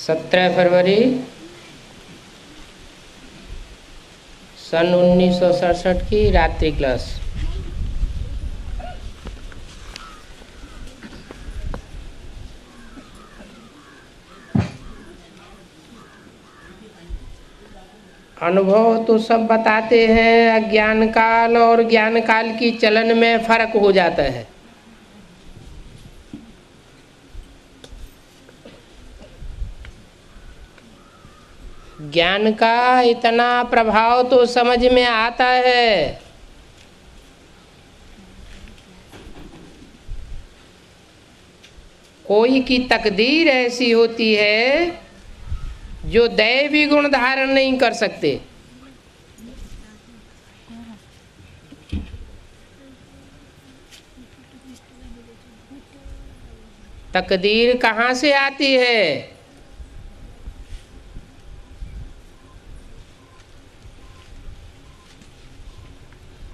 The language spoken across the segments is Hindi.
17 फरवरी सन 1967 की रात्रि क्लास। अनुभव तो सब बताते हैं, अज्ञान काल और ज्ञान काल की चलन में फर्क हो जाता है। ज्ञान का इतना प्रभाव तो समझ में आता है, कोई की तकदीर ऐसी होती है जो दैवी गुण धारण नहीं कर सकते। तकदीर कहाँ से आती है?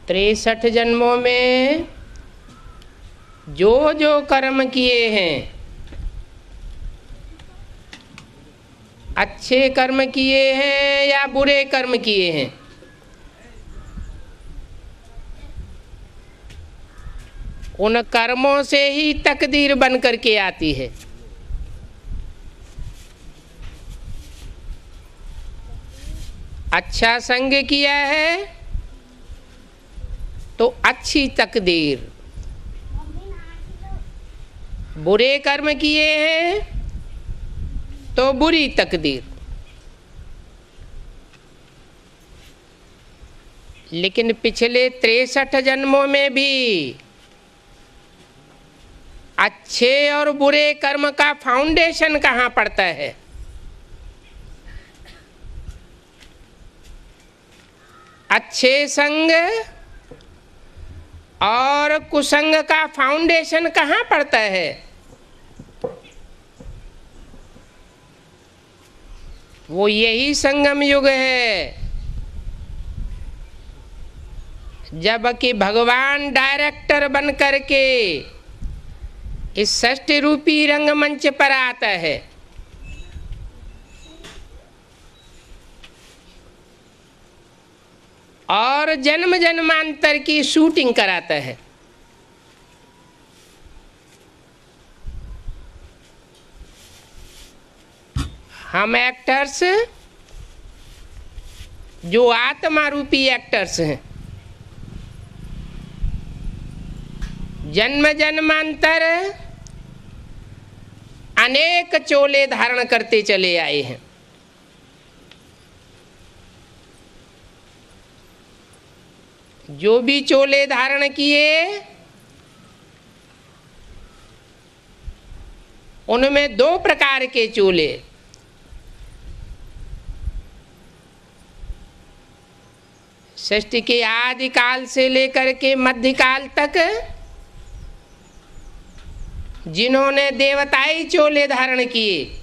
63 जन्मों में जो जो कर्म किए हैं, अच्छे कर्म किए हैं या बुरे कर्म किए हैं, उन कर्मों से ही तकदीर बन करके आती है। अच्छा संग किया है तो अच्छी तकदीर, बुरे कर्म किए हैं तो बुरी तकदीर। लेकिन पिछले 63 जन्मों में भी अच्छे और बुरे कर्म का फाउंडेशन कहाँ पड़ता है? अच्छे संग और कुसंग का फाउंडेशन कहाँ पड़ता है? वो यही संगम युग है, जबकि भगवान डायरेक्टर बन करके इस षष्ठी रूपी रंगमंच पर आता है। और जन्म जन्मांतर की शूटिंग कराता है। हम एक्टर्स जो आत्मा रूपी एक्टर्स हैं, जन्म जन्मांतर अनेक चोले धारण करते चले आए हैं। जो भी चोले धारण किए उनमें 2 प्रकार के चोले, सृष्टि के आदि काल से लेकर के मध्यकाल तक जिन्होंने देवताई चोले धारण किए,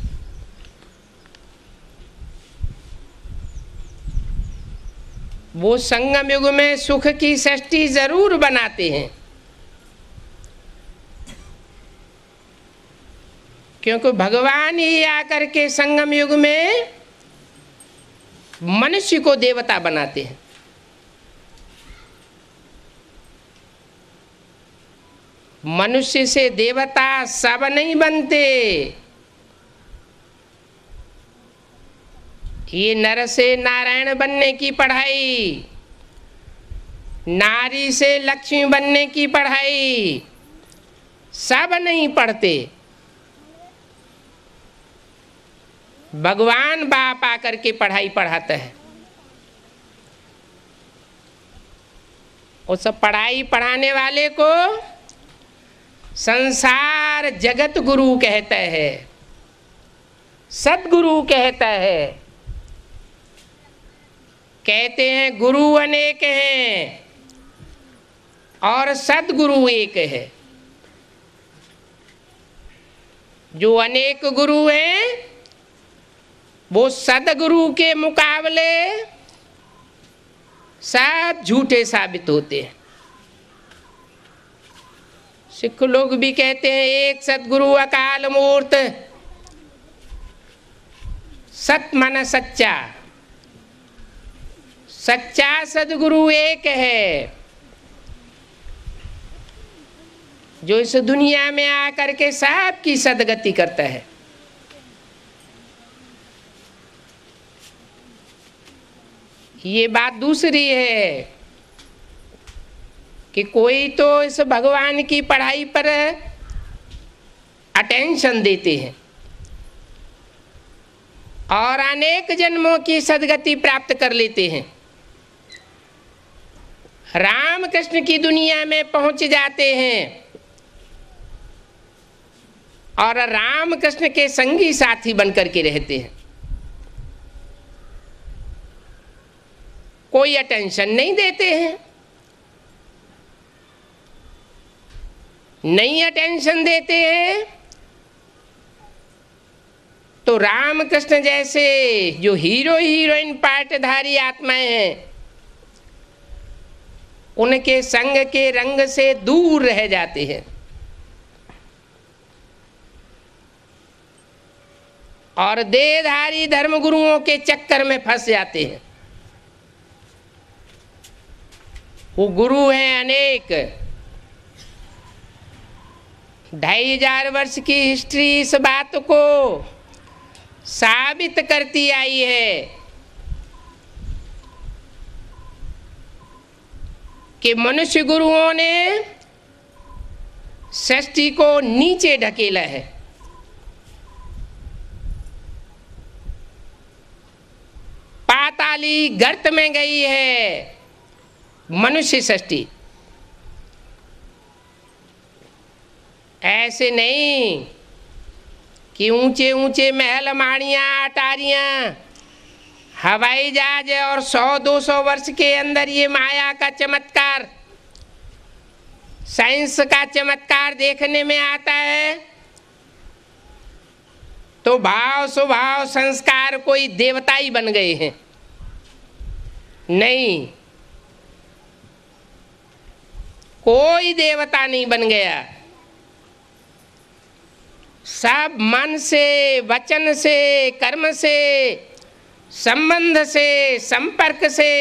वो संगम युग में सुख की सृष्टि जरूर बनाते हैं, क्योंकि भगवान ही आकर के संगम युग में मनुष्य को देवता बनाते हैं। मनुष्य से देवता सब नहीं बनते। ये नर से नारायण बनने की पढ़ाई, नारी से लक्ष्मी बनने की पढ़ाई सब नहीं पढ़ते। भगवान बाप आकर के पढ़ाई पढ़ाता है। उस पढ़ाई पढ़ाने वाले को संसार जगत गुरु कहता है, सदगुरु कहता है। कहते हैं गुरु अनेक हैं और सदगुरु एक है। जो अनेक गुरु हैं वो सदगुरु के मुकाबले सब झूठे साबित होते हैं। सिख लोग भी कहते हैं एक सदगुरु अकाल मूर्त, सत माना सच्चा, सच्चा सदगुरु एक है जो इस दुनिया में आकर के सबकी सदगति करता है। ये बात दूसरी है कि कोई तो इस भगवान की पढ़ाई पर अटेंशन देते हैं और अनेक जन्मों की सदगति प्राप्त कर लेते हैं, राम कृष्ण की दुनिया में पहुंच जाते हैं और राम कृष्ण के संगी साथी बनकर के रहते हैं। कोई अटेंशन नहीं देते हैं, नहीं अटेंशन देते हैं तो राम कृष्ण जैसे जो हीरो हीरोइन पार्टधारी आत्माएं हैं उनके संग के रंग से दूर रह जाते हैं और देहधारी धर्मगुरुओं के चक्कर में फंस जाते हैं। वो गुरु हैं अनेक, 2500 वर्ष की हिस्ट्री इस बात को साबित करती आई है कि मनुष्य गुरुओं ने सृष्टि को नीचे ढकेला है। पाताली गर्त में गई है मनुष्य सृष्टि। ऐसे नहीं कि ऊंचे ऊंचे महल माड़ियां अटारियां हवाई जहाज और 100-200 वर्ष के अंदर ये माया का चमत्कार, साइंस का चमत्कार देखने में आता है तो भाव स्वभाव संस्कार कोई देवता ही बन गए हैं। नहीं, कोई देवता नहीं बन गया। सब मन से, वचन से, कर्म से, संबंध से, संपर्क से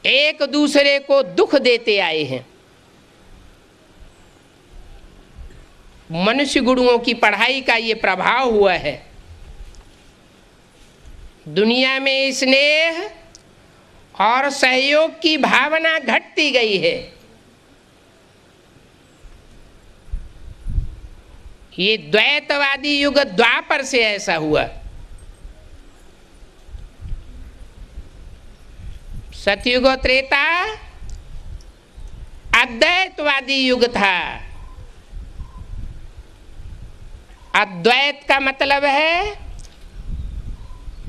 एक दूसरे को दुख देते आए हैं। मनुष्य गुरुओं की पढ़ाई का ये प्रभाव हुआ है। दुनिया में स्नेह और सहयोग की भावना घटती गई है। ये द्वैतवादी युग द्वापर से ऐसा हुआ। सतयुग त्रेता अद्वैतवादी युग था। अद्वैत का मतलब है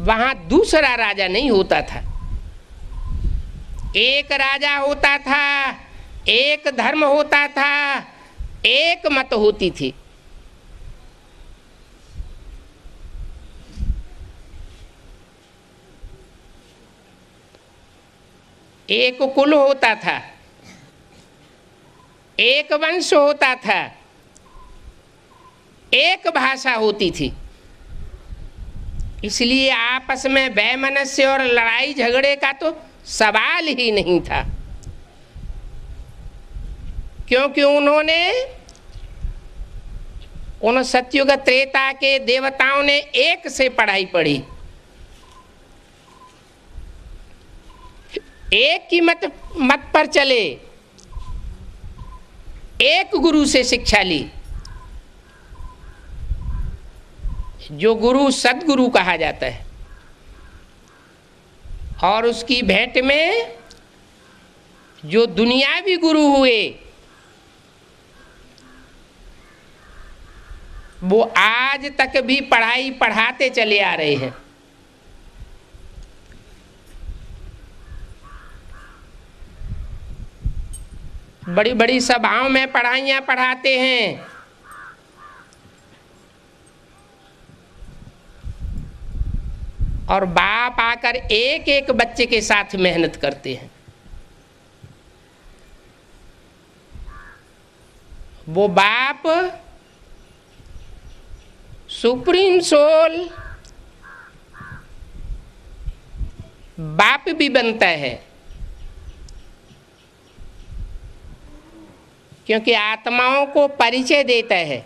वहां दूसरा राजा नहीं होता था, एक राजा होता था, एक धर्म होता था, एक मत होती थी। एक कुल होता था, एक वंश होता था, एक भाषा होती थी। इसलिए आपस में वैमनस्य और लड़ाई झगड़े का तो सवाल ही नहीं था, क्योंकि उन्होंने उन सतयुग त्रेता के देवताओं ने एक से पढ़ाई पढ़ी, एक की मत पर चले, एक गुरु से शिक्षा ली। जो गुरु सदगुरु कहा जाता है और उसकी भेंट में जो दुनियावी गुरु हुए वो आज तक भी पढ़ाई पढ़ाते चले आ रहे हैं। बड़ी बड़ी सभाओं में पढ़ाइयाँ पढ़ाते हैं और बाप आकर एक एक बच्चे के साथ मेहनत करते हैं। वो बाप सुप्रीम सोल बाप भी बनता है, क्योंकि आत्माओं को परिचय देता है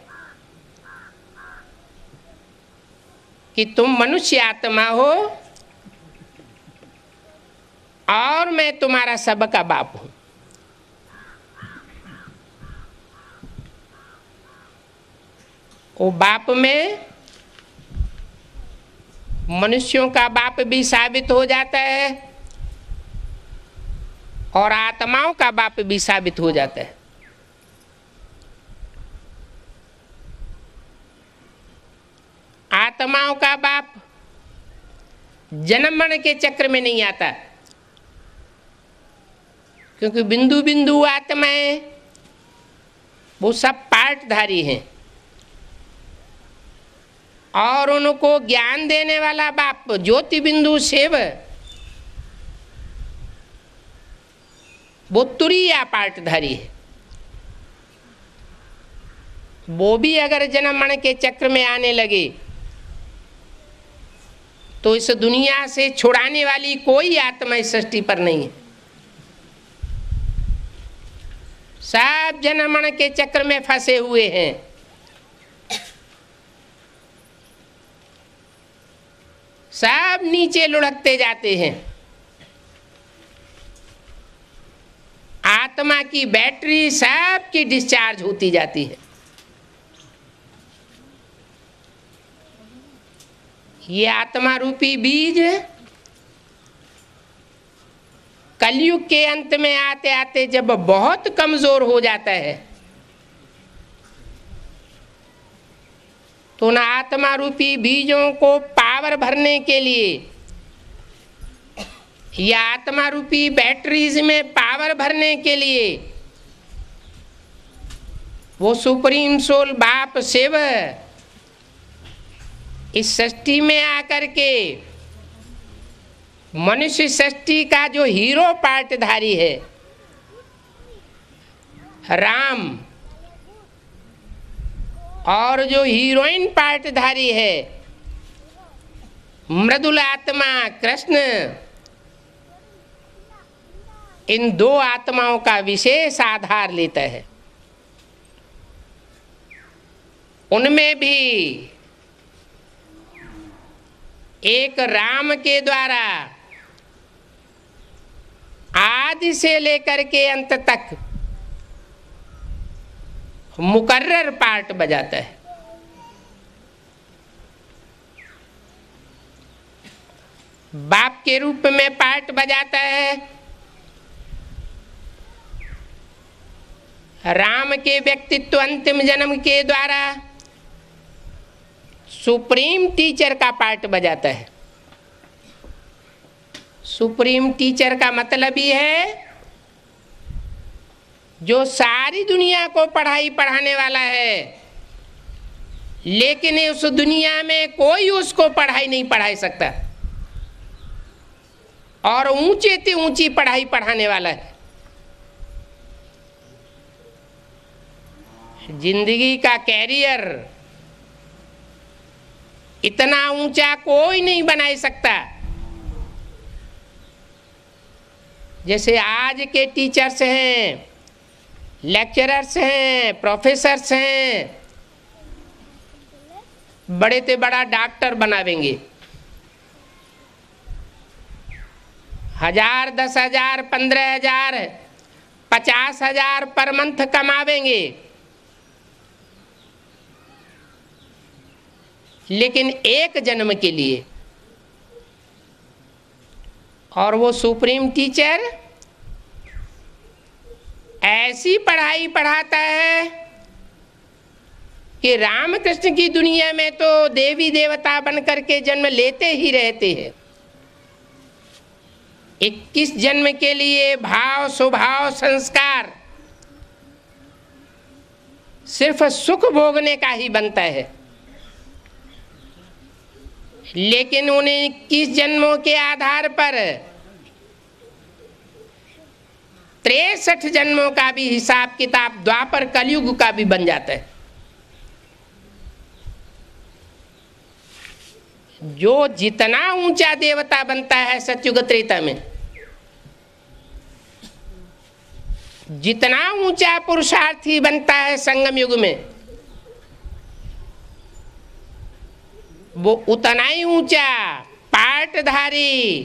कि तुम मनुष्य आत्मा हो और मैं तुम्हारा सबका बाप हूं। वो बाप में मनुष्यों का बाप भी साबित हो जाता है और आत्माओं का बाप भी साबित हो जाता है। आत्माओं का बाप जन्म मरण के चक्र में नहीं आता, क्योंकि बिंदु बिंदु आत्माएं वो सब पार्टधारी हैं और उनको ज्ञान देने वाला बाप ज्योति बिंदु शिव वो तुरीय पार्टधारी है। वो भी अगर जन्म मरण के चक्र में आने लगे तो इस दुनिया से छुड़ाने वाली कोई आत्मा इस सृष्टि पर नहीं है। सब जन्म मरण के चक्र में फंसे हुए हैं। सब नीचे लुढ़कते जाते हैं। आत्मा की बैटरी सबकी डिस्चार्ज होती जाती है। ये आत्मा रूपी बीज कलयुग के अंत में आते आते जब बहुत कमजोर हो जाता है तो उन आत्मा रूपी बीजों को पावर भरने के लिए या आत्मा रूपी बैटरीज में पावर भरने के लिए वो सुप्रीम सोल बाप शिव इस सृष्टि में आकर के मनुष्य सृष्टि का जो हीरो पार्टधारी है राम और जो हीरोइन पार्टधारी है मृदुल आत्मा कृष्ण, इन दो आत्माओं का विशेष आधार लेता है। उनमें भी एक राम के द्वारा आदि से लेकर के अंत तक मुकर्रर पार्ट बजाता है। बाप के रूप में पार्ट बजाता है, राम के व्यक्तित्व अंतिम जन्म के द्वारा सुप्रीम टीचर का पार्ट बजाता है। सुप्रीम टीचर का मतलब ही है जो सारी दुनिया को पढ़ाई पढ़ाने वाला है, लेकिन उस दुनिया में कोई उसको पढ़ाई नहीं पढ़ा सकता और ऊंचे से ऊंची पढ़ाई पढ़ाने वाला है। जिंदगी का कैरियर इतना ऊंचा कोई नहीं बना सकता जैसे आज के टीचर्स हैं, लेक्चरर्स हैं, प्रोफेसर्स हैं। बड़े से बड़ा डॉक्टर बनावेंगे, 1000, 10,000, 15,000, 50,000 पर मंथ कमावेंगे, लेकिन एक जन्म के लिए। और वो सुप्रीम टीचर ऐसी पढ़ाई पढ़ाता है कि रामकृष्ण की दुनिया में तो देवी देवता बनकर के जन्म लेते ही रहते हैं। 21 जन्म के लिए भाव स्वभाव संस्कार सिर्फ सुख भोगने का ही बनता है, लेकिन उन्हें 21 जन्मों के आधार पर 63 जन्मों का भी हिसाब किताब द्वापर कलयुग का भी बन जाता है। जो जितना ऊंचा देवता बनता है सतयुग त्रेता में, जितना ऊंचा पुरुषार्थी बनता है संगम युग में, वो उतना ही ऊंचा पाटधारी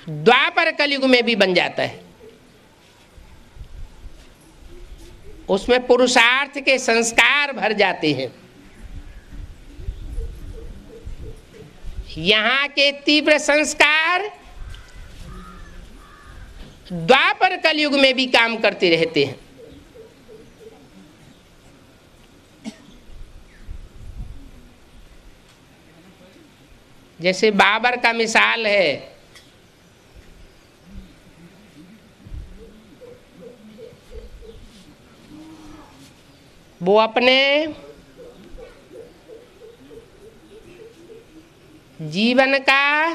द्वापर कलयुग में भी बन जाता है। उसमें पुरुषार्थ के संस्कार भर जाते हैं। यहाँ के तीव्र संस्कार द्वापर कलयुग में भी काम करते रहते हैं। जैसे बाबर का मिसाल है, वो अपने जीवन का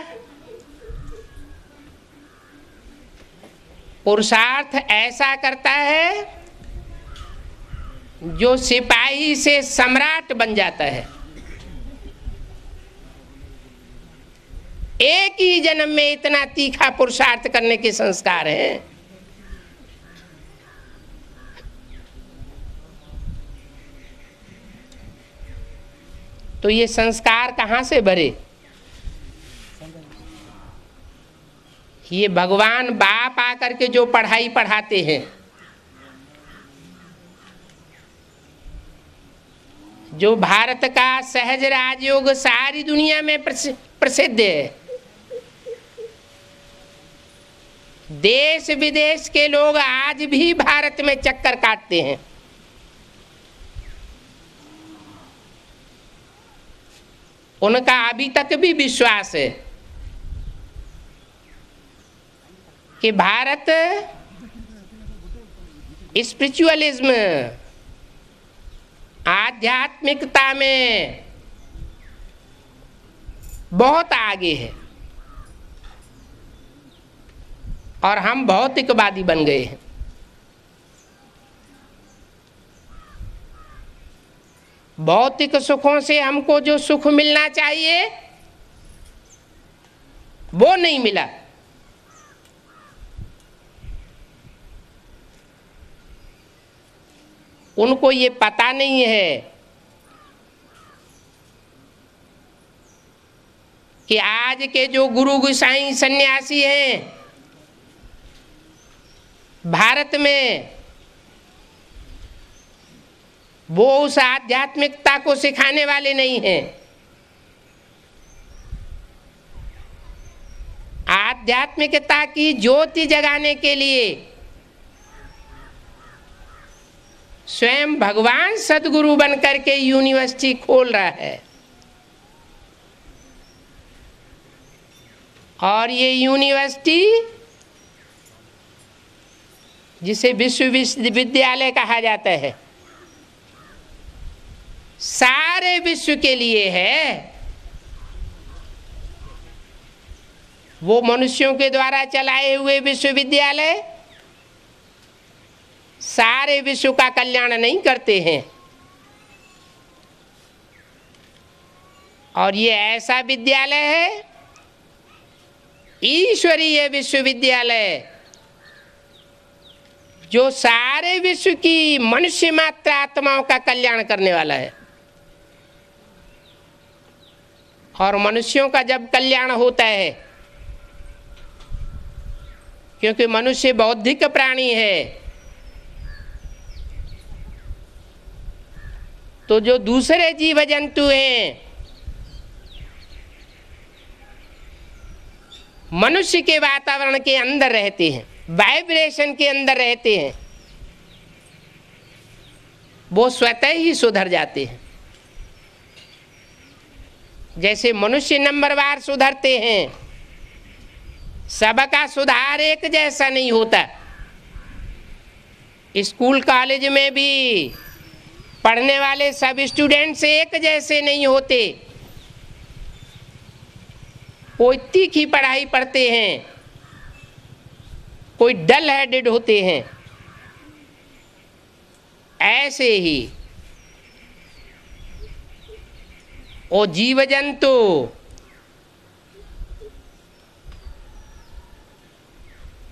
पुरुषार्थ ऐसा करता है जो सिपाही से सम्राट बन जाता है। एक ही जन्म में इतना तीखा पुरुषार्थ करने के संस्कार हैं। तो ये संस्कार कहाँ से भरे? ये भगवान बाप आकर के जो पढ़ाई पढ़ाते हैं, जो भारत का सहज राजयोग सारी दुनिया में प्रसिद्ध है। देश विदेश के लोग आज भी भारत में चक्कर काटते हैं। उनका अभी तक भी विश्वास है कि भारत स्पिरिचुअलिज्म, आध्यात्मिकता में बहुत आगे है और हम भौतिकवादी बन गए हैं। भौतिक सुखों से हमको जो सुख मिलना चाहिए वो नहीं मिला। उनको ये पता नहीं है कि आज के जो गुरु गोसाई सन्यासी हैं भारत में, वो उस आध्यात्मिकता को सिखाने वाले नहीं हैं। आध्यात्मिकता की ज्योति जगाने के लिए स्वयं भगवान सदगुरु बनकर के यूनिवर्सिटी खोल रहा है। और ये यूनिवर्सिटी, जिसे विश्वविद्यालय कहा जाता है, सारे विश्व के लिए है। वो मनुष्यों के द्वारा चलाए हुए विश्वविद्यालय सारे विश्व का कल्याण नहीं करते हैं। और ये ऐसा विद्यालय है, ईश्वरीय विश्वविद्यालय, जो सारे विश्व की मनुष्य मात्र आत्माओं का कल्याण करने वाला है। और मनुष्यों का जब कल्याण होता है, क्योंकि मनुष्य बौद्धिक प्राणी है, तो जो दूसरे जीव जंतु हैं मनुष्य के वातावरण के अंदर रहते हैं, वाइब्रेशन के अंदर रहते हैं, वो स्वतः ही सुधर जाते हैं। जैसे मनुष्य नंबरवार सुधरते हैं, सबका सुधार एक जैसा नहीं होता। स्कूल कॉलेज में भी पढ़ने वाले सब स्टूडेंट्स एक जैसे नहीं होते। कोई तीखी पढ़ाई पढ़ते हैं, कोई डल हेडेड होते हैं। ऐसे ही वो जीव जंतु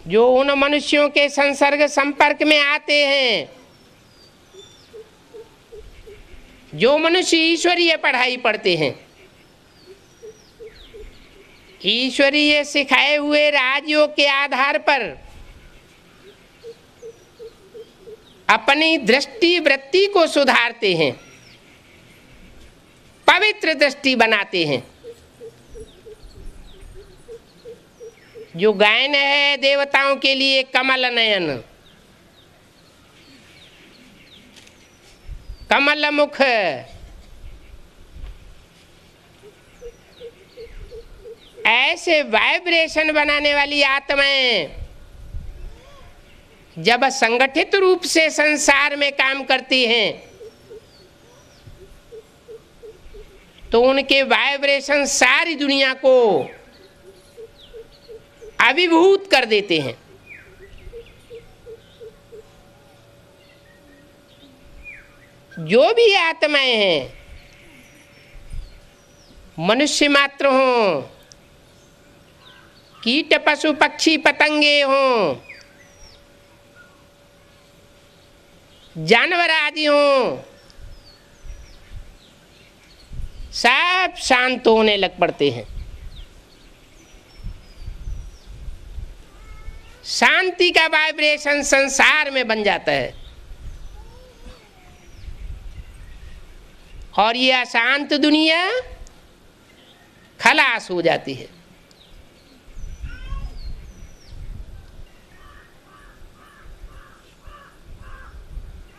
जो उन मनुष्यों के संसर्ग संपर्क में आते हैं, जो मनुष्य ईश्वरीय पढ़ाई पढ़ते हैं, ईश्वरीय सिखाए हुए राजयोग के आधार पर अपनी दृष्टि वृत्ति को सुधारते हैं, पवित्र दृष्टि बनाते हैं। जो गायन है देवताओं के लिए कमल नयन, कमल मुख, ऐसे वाइब्रेशन बनाने वाली आत्माएं जब संगठित रूप से संसार में काम करती हैं तो उनके वाइब्रेशन सारी दुनिया को अभिभूत कर देते हैं। जो भी आत्माएं हैं, मनुष्य मात्र हों, कीट पशु पक्षी पतंगे हों, जानवर आदि हों, सब शांत होने लग पड़ते हैं। शांति का वाइब्रेशन संसार में बन जाता है और ये अशांत दुनिया खलास हो जाती है।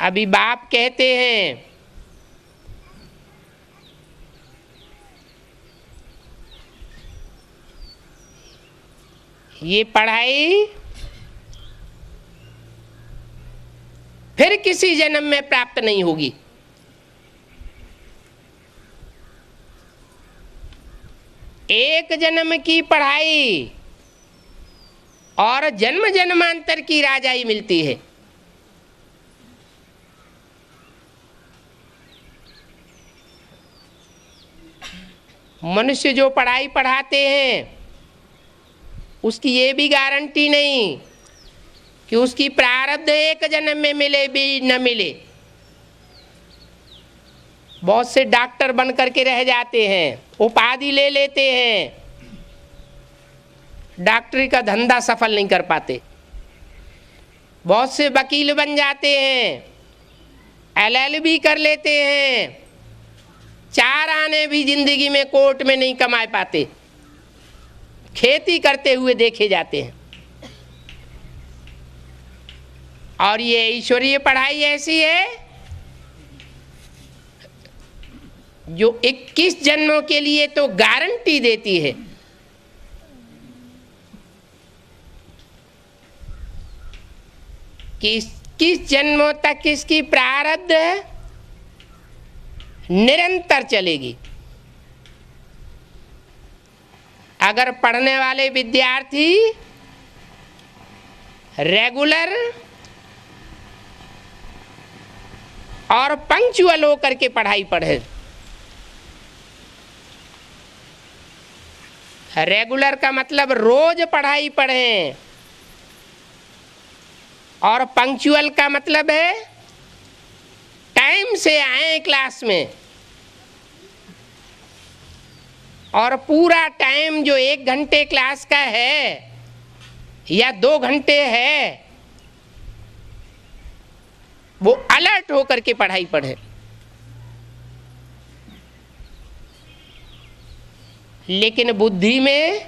अभी बाप कहते हैं ये पढ़ाई फिर किसी जन्म में प्राप्त नहीं होगी। एक जन्म की पढ़ाई और जन्म जन्मांतर की राजाई मिलती है। मनुष्य जो पढ़ाई पढ़ाते हैं उसकी ये भी गारंटी नहीं कि उसकी प्रारब्ध एक जन्म में मिले भी न मिले। बहुत से डॉक्टर बन करके रह जाते हैं, उपाधि ले लेते हैं, डॉक्टरी का धंधा सफल नहीं कर पाते। बहुत से वकील बन जाते हैं, LLB कर लेते हैं, 4 आने भी जिंदगी में कोर्ट में नहीं कमा पाते, खेती करते हुए देखे जाते हैं। और ये ईश्वरीय पढ़ाई ऐसी है जो 21 जन्मों के लिए तो गारंटी देती है कि 21 जन्मों तक इसकी प्रारब्ध निरंतर चलेगी। अगर पढ़ने वाले विद्यार्थी रेगुलर और पंक्चुअल होकर के पढ़ाई पढ़े, रेगुलर का मतलब रोज पढ़ाई पढ़ें और पंक्चुअल का मतलब है टाइम से आए क्लास में, और पूरा टाइम जो 1 घंटे क्लास का है या 2 घंटे है वो अलर्ट होकर के पढ़ाई पढ़े। लेकिन बुद्धि में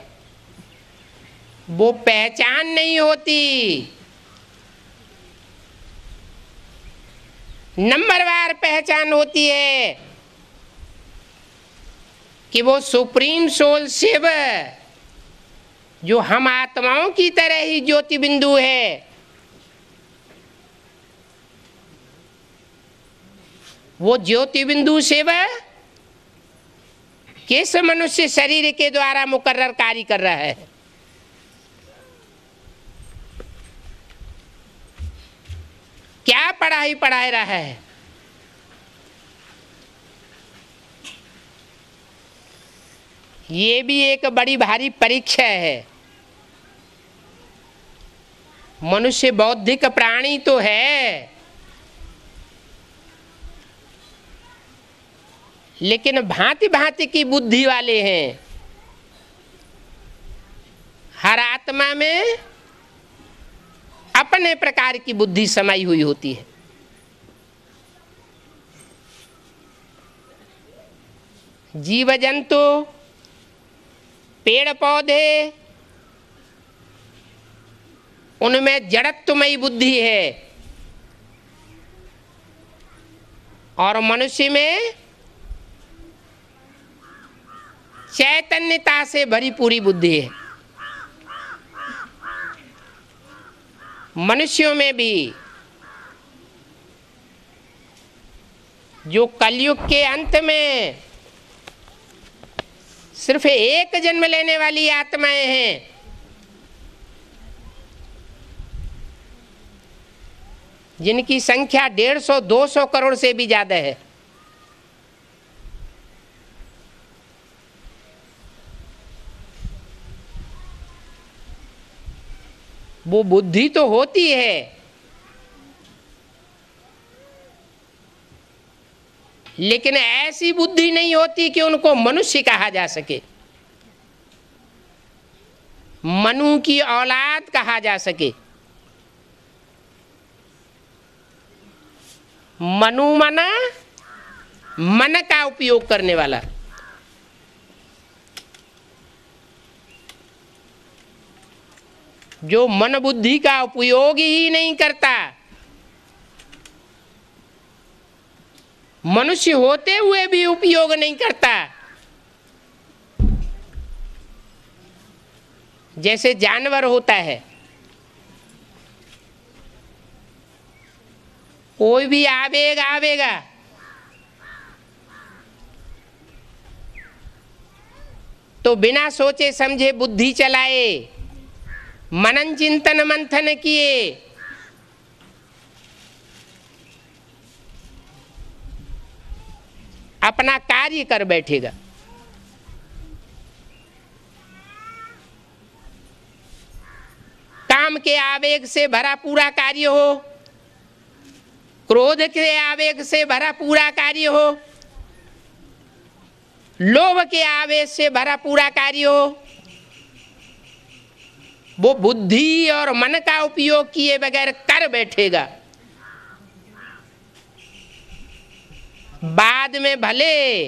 वो पहचान नहीं होती, नंबरवार पहचान होती है कि वो सुप्रीम सोल शिव जो हम आत्माओं की तरह ही ज्योति बिंदु है, वो ज्योति बिंदु शिव किस मनुष्य शरीर के द्वारा मुकर्रर कार्य कर रहा है। क्या पढ़ाई पढ़ा रहा है। ये भी एक बड़ी भारी परीक्षा है। मनुष्य बौद्धिक प्राणी तो है, लेकिन भांति भांति की बुद्धि वाले हैं। हर आत्मा में अपने प्रकार की बुद्धि समाई हुई होती है। जीव जंतु, पेड़ पौधे, उनमें जड़त्वमयी बुद्धि है, और मनुष्य में चैतन्यता से भरी पूरी बुद्धि है। मनुष्यों में भी जो कलयुग के अंत में सिर्फ एक जन्म लेने वाली आत्माएं हैं, जिनकी संख्या 150-200 करोड़ से भी ज्यादा है, वो बुद्धि तो होती है, लेकिन ऐसी बुद्धि नहीं होती कि उनको मनुष्य कहा जा सके, मनु की औलाद कहा जा सके। मनु मना मन का उपयोग करने वाला। जो मन बुद्धि का उपयोग ही नहीं करता, मनुष्य होते हुए भी उपयोग नहीं करता, जैसे जानवर होता है। कोई भी आवेग आवेगा तो बिना सोचे समझे बुद्धि चलाए, मनन चिंतन मंथन किए, अपना कार्य कर बैठेगा। काम के आवेग से भरा पूरा कार्य हो, क्रोध के आवेग से भरा पूरा कार्य हो, लोभ के आवेग से भरा पूरा कार्य हो, वो बुद्धि और मन का उपयोग किए बगैर कर बैठेगा। बाद में भले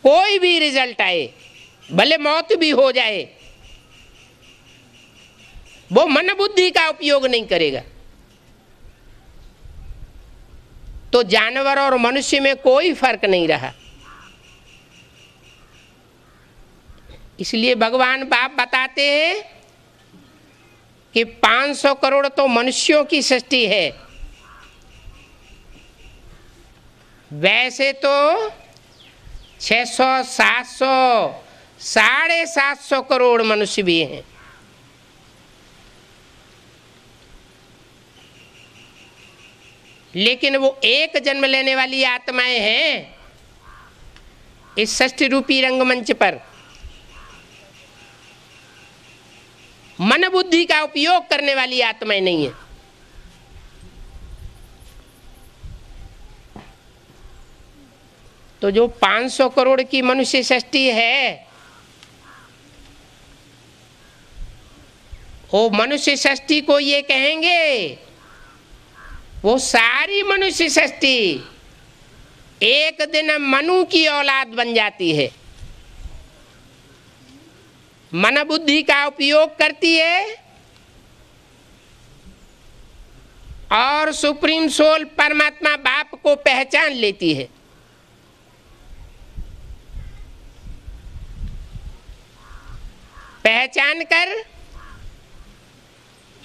कोई भी रिजल्ट आए, भले मौत भी हो जाए, वो मन बुद्धि का उपयोग नहीं करेगा। तो जानवर और मनुष्य में कोई फर्क नहीं रहा। इसलिए भगवान बाप बताते हैं कि 500 करोड़ तो मनुष्यों की सृष्टि है, वैसे तो 600, 700, 750 करोड़ मनुष्य भी हैं। लेकिन वो एक जन्म लेने वाली आत्माएं हैं इस सृष्टि रूपी रंगमंच पर। मन बुद्धि का उपयोग करने वाली आत्माएं नहीं है। तो जो 500 करोड़ की मनुष्य सृष्टि है, वो मनुष्य सृष्टि को ये कहेंगे, वो सारी मनुष्य सृष्टि एक दिन मनु की औलाद बन जाती है। मन बुद्धि का उपयोग करती है और सुप्रीम सोल परमात्मा बाप को पहचान लेती है। पहचान कर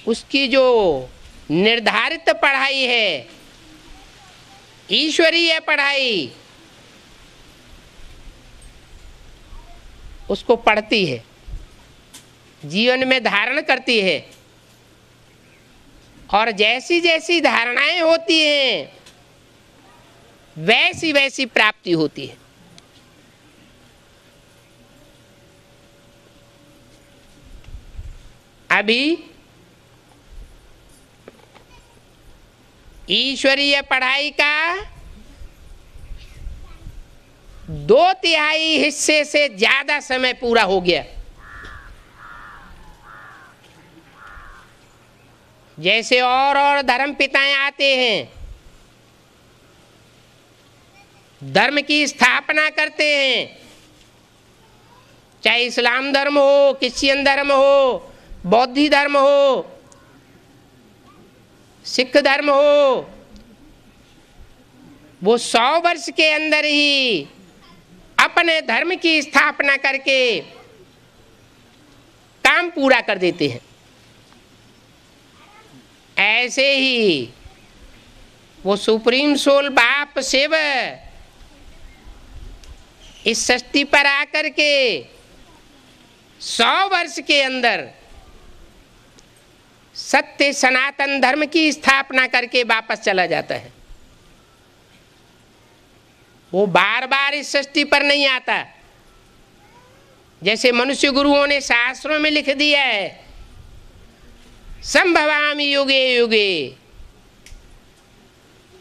उसकी जो निर्धारित पढ़ाई है, ईश्वरीय पढ़ाई, उसको पढ़ती है, जीवन में धारण करती है। और जैसी जैसी धारणाएं होती हैं वैसी वैसी प्राप्ति होती है। अभी ईश्वरीय पढ़ाई का 2/3 हिस्से से ज्यादा समय पूरा हो गया। जैसे और धर्म पिताएं आते हैं, धर्म की स्थापना करते हैं, चाहे इस्लाम धर्म हो, क्रिश्चियन धर्म हो, बौद्ध धर्म हो, सिख धर्म हो, वो 100 वर्ष के अंदर ही अपने धर्म की स्थापना करके काम पूरा कर देते हैं। ऐसे ही वो सुप्रीम सोल बाप शिव इस सृष्टि पर आकर के 100 वर्ष के अंदर सत्य सनातन धर्म की स्थापना करके वापस चला जाता है। वो बार बार इस सृष्टि पर नहीं आता। जैसे मनुष्य गुरुओं ने शास्त्रों में लिख दिया है, संभवामि युगे युगे,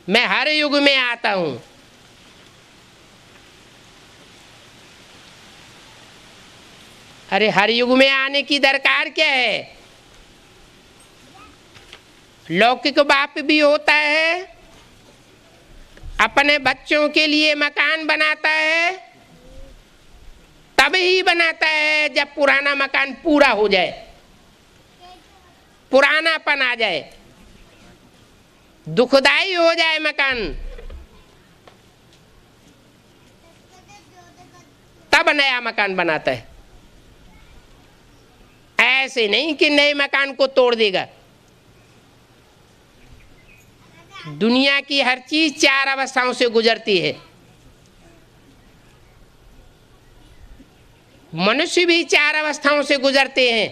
मैं हर युग में आता हूं। अरे हर युग में आने की दरकार क्या है? लौकिक बाप भी होता है, अपने बच्चों के लिए मकान बनाता है, तब ही बनाता है जब पुराना मकान पूरा हो जाए, पुरानापन आ जाए, दुखदाई हो जाए मकान, तब नया मकान बनाता है। ऐसे नहीं कि नए मकान को तोड़ देगा। दुनिया की हर चीज 4 अवस्थाओं से गुजरती है। मनुष्य भी 4 अवस्थाओं से गुजरते हैं।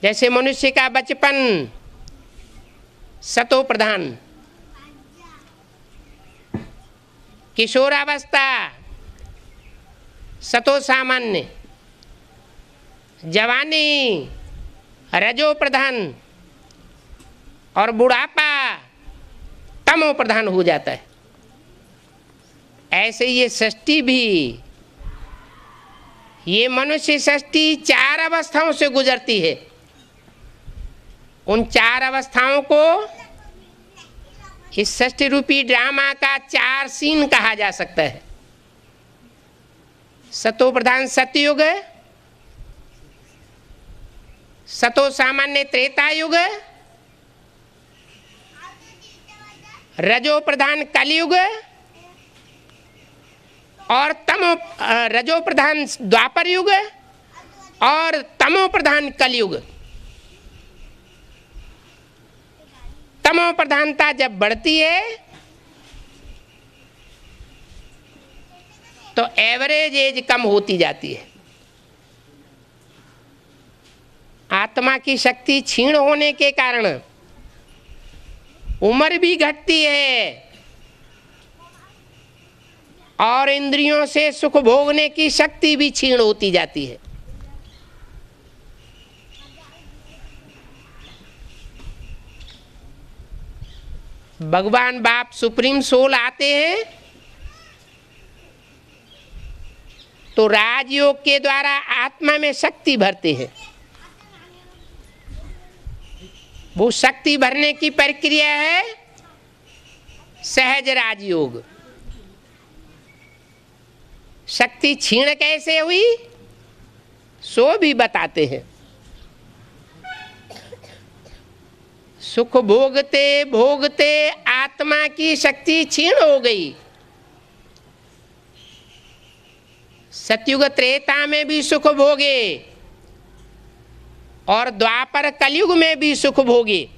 जैसे मनुष्य का बचपन सतो प्रधान, किशोरावस्था सतो सामान्य, जवानी रजो प्रधान और बुढ़ापा तमो प्रधान हो जाता है। ऐसे ये सृष्टि भी, ये मनुष्य सृष्टि 4 अवस्थाओं से गुजरती है। उन 4 अवस्थाओं को इस सृष्टि रूपी ड्रामा का 4 सीन कहा जा सकता है। सतो प्रधान सतयुग, सतो सामान्य त्रेता युग, रजो प्रधान कलयुग और रजो प्रधान द्वापर युग और तमो प्रधान कलयुग। तमो प्रधानता जब बढ़ती है तो एवरेज एज कम होती जाती है। आत्मा की शक्ति क्षीण होने के कारण उम्र भी घटती है और इंद्रियों से सुख भोगने की शक्ति भी क्षीण होती जाती है। भगवान बाप सुप्रीम सोल आते हैं तो राजयोग के द्वारा आत्मा में शक्ति भरते हैं। वो शक्ति भरने की प्रक्रिया है सहज राजयोग। शक्ति क्षीण कैसे हुई सो भी बताते हैं। सुख भोगते भोगते आत्मा की शक्ति क्षीण हो गई। सतयुग त्रेता में भी सुख भोगे और द्वापर कलयुग में भी सुख भोगे।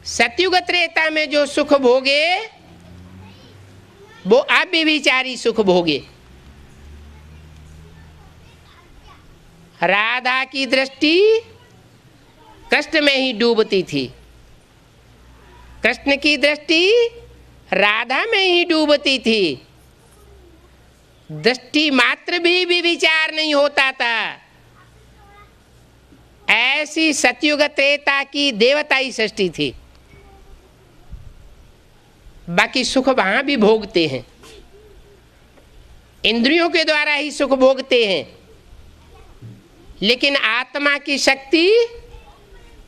सतयुग त्रेता में जो सुख भोगे वो अव्यभिचारी सुख भोगे। राधा की दृष्टि कृष्ण में ही डूबती थी, कृष्ण की दृष्टि राधा में ही डूबती थी, दृष्टि मात्र भी विचार नहीं होता था। ऐसी सतयुग त्रेता की देवताई सृष्टि थी। बाकी सुख वहां भी भोगते हैं, इंद्रियों के द्वारा ही सुख भोगते हैं, लेकिन आत्मा की शक्ति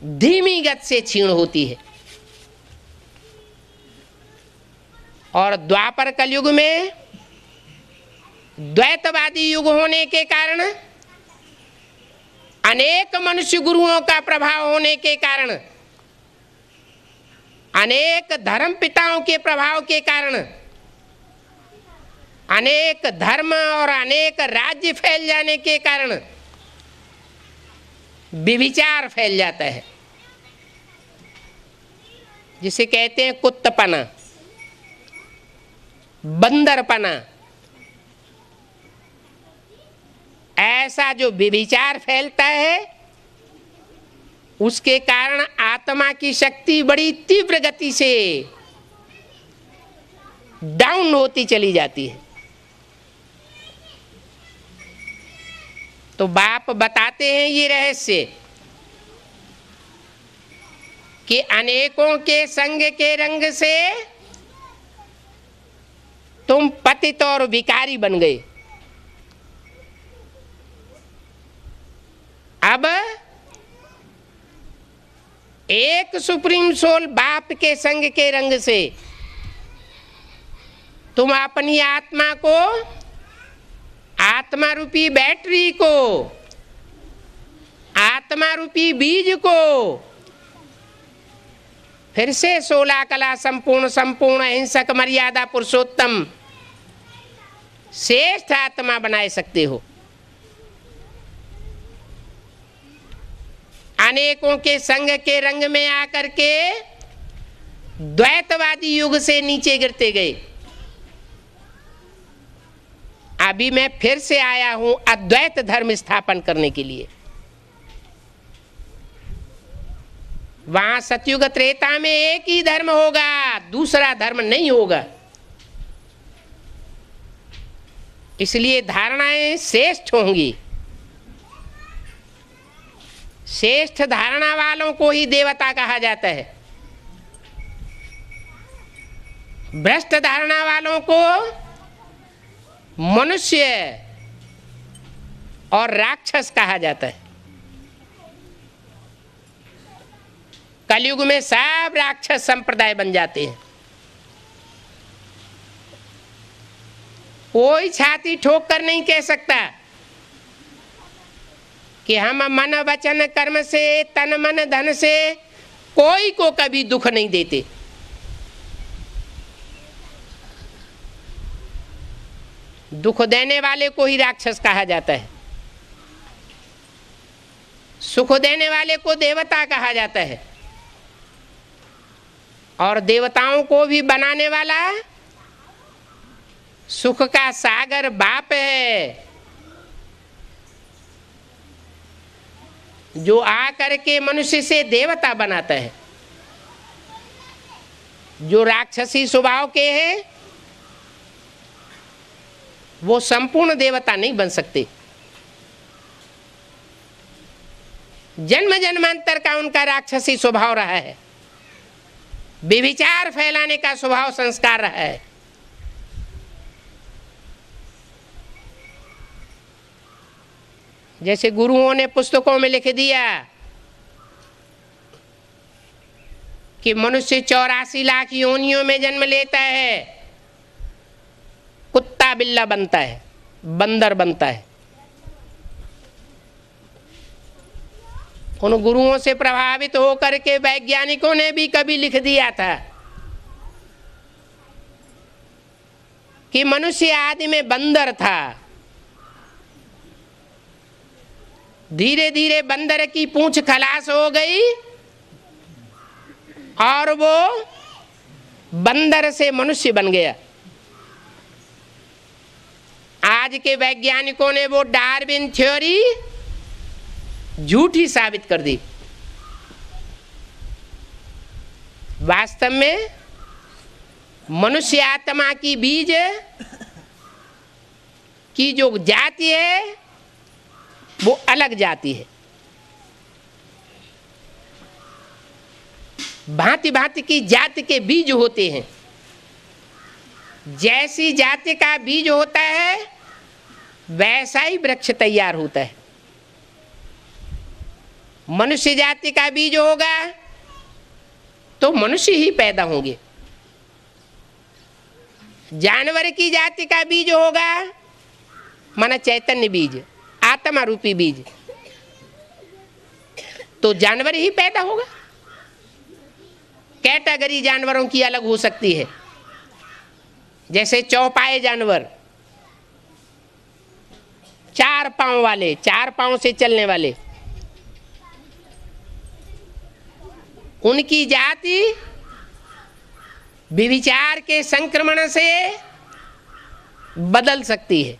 धीमी गति से क्षीण होती है। और द्वापर कलयुग में द्वैतवादी युग होने के कारण, अनेक मनुष्य गुरुओं का प्रभाव होने के कारण, अनेक धर्म पिताओं के प्रभाव के कारण अनेक धर्म और अनेक राज्य फैल जाने के कारण व्यभिचार फैल जाता है, जिसे कहते हैं कुत्तपना, बंदरपना। ऐसा जो व्यभिचार फैलता है, उसके कारण आत्मा की शक्ति बड़ी तीव्र गति से डाउन होती चली जाती है। तो बाप बताते हैं ये रहस्य कि अनेकों के संग के रंग से तुम पतित और विकारी बन गए। अब एक सुप्रीम सोल बाप के संग के रंग से तुम अपनी आत्मा को, आत्मा रूपी बैटरी को, आत्मा रूपी बीज को फिर से 16 कला संपूर्ण, संपूर्ण अहिंसक, मर्यादा पुरुषोत्तम, श्रेष्ठ आत्मा बनाए सकते हो। अनेकों के संग के रंग में आकर के द्वैतवादी युग से नीचे गिरते गए। अभी मैं फिर से आया हूं अद्वैत धर्म स्थापन करने के लिए। वहां सतयुग त्रेता में एक ही धर्म होगा, दूसरा धर्म नहीं होगा। इसलिए धारणाएं श्रेष्ठ होंगी। श्रेष्ठ धारणा वालों को ही देवता कहा जाता है, भ्रष्ट धारणा वालों को मनुष्य और राक्षस कहा जाता है। कलयुग में सब राक्षस संप्रदाय बन जाते हैं। कोई छाती ठोक कर नहीं कह सकता कि हम मन वचन कर्म से, तन मन धन से कोई को कभी दुख नहीं देते। दुख देने वाले को ही राक्षस कहा जाता है, सुख देने वाले को देवता कहा जाता है, और देवताओं को भी बनाने वाला सुख का सागर बाप है, जो आकर के मनुष्य से देवता बनाता है। जो राक्षसी स्वभाव के हैं वो संपूर्ण देवता नहीं बन सकते। जन्म जन्मांतर का उनका राक्षसी स्वभाव रहा है, व्यभिचार फैलाने का स्वभाव संस्कार रहा है। जैसे गुरुओं ने पुस्तकों में लिख दिया कि मनुष्य 84 लाख योनियों में जन्म लेता है, कुत्ता बिल्ला बनता है, बंदर बनता है। उन गुरुओं से प्रभावित होकर के वैज्ञानिकों ने भी कभी लिख दिया था कि मनुष्य आदि में बंदर था, धीरे धीरे बंदर की पूंछ खलास हो गई और वो बंदर से मनुष्य बन गया। आज के वैज्ञानिकों ने वो डार्विन थ्योरी झूठी साबित कर दी। वास्तव में मनुष्य आत्मा की बीज की जो जाति है वो अलग जाति है। भांति भांति की जाति के बीज होते हैं। जैसी जाति का बीज होता है वैसा ही वृक्ष तैयार होता है। मनुष्य जाति का बीज होगा तो मनुष्य ही पैदा होंगे। जानवर की जाति का बीज होगा माना चैतन्य बीज, आत्मा रूपी बीज, तो जानवर ही पैदा होगा। कैटेगरी जानवरों की अलग हो सकती है, जैसे चौपाए जानवर, 4 पांव वाले, 4 पांव से चलने वाले, उनकी जाति व्यभिचार के संक्रमण से बदल सकती है।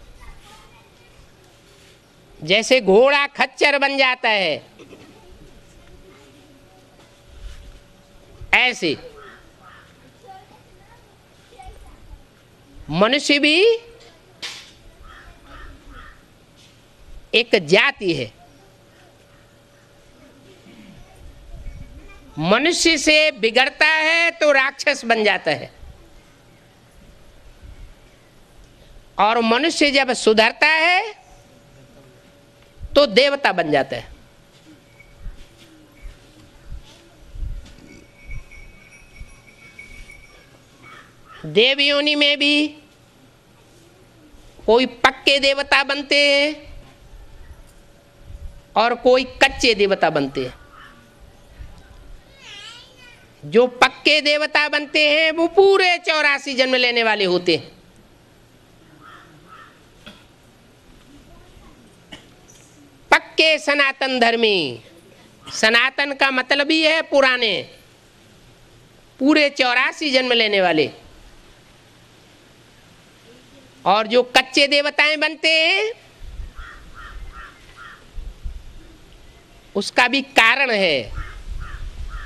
जैसे घोड़ा खच्चर बन जाता है, ऐसे मनुष्य भी एक जाति है। मनुष्य से बिगड़ता है तो राक्षस बन जाता है, और मनुष्य जब सुधरता है तो देवता बन जाता है। देव योनि में भी कोई पक्के देवता बनते हैं और कोई कच्चे देवता बनते हैं। जो पक्के देवता बनते हैं वो पूरे 84 जन्म लेने वाले होते हैं। पक्के सनातन धर्मी, सनातन का मतलब ही है पुराने, पूरे 84 जन्म लेने वाले। और जो कच्चे देवताएं बनते हैं उसका भी कारण है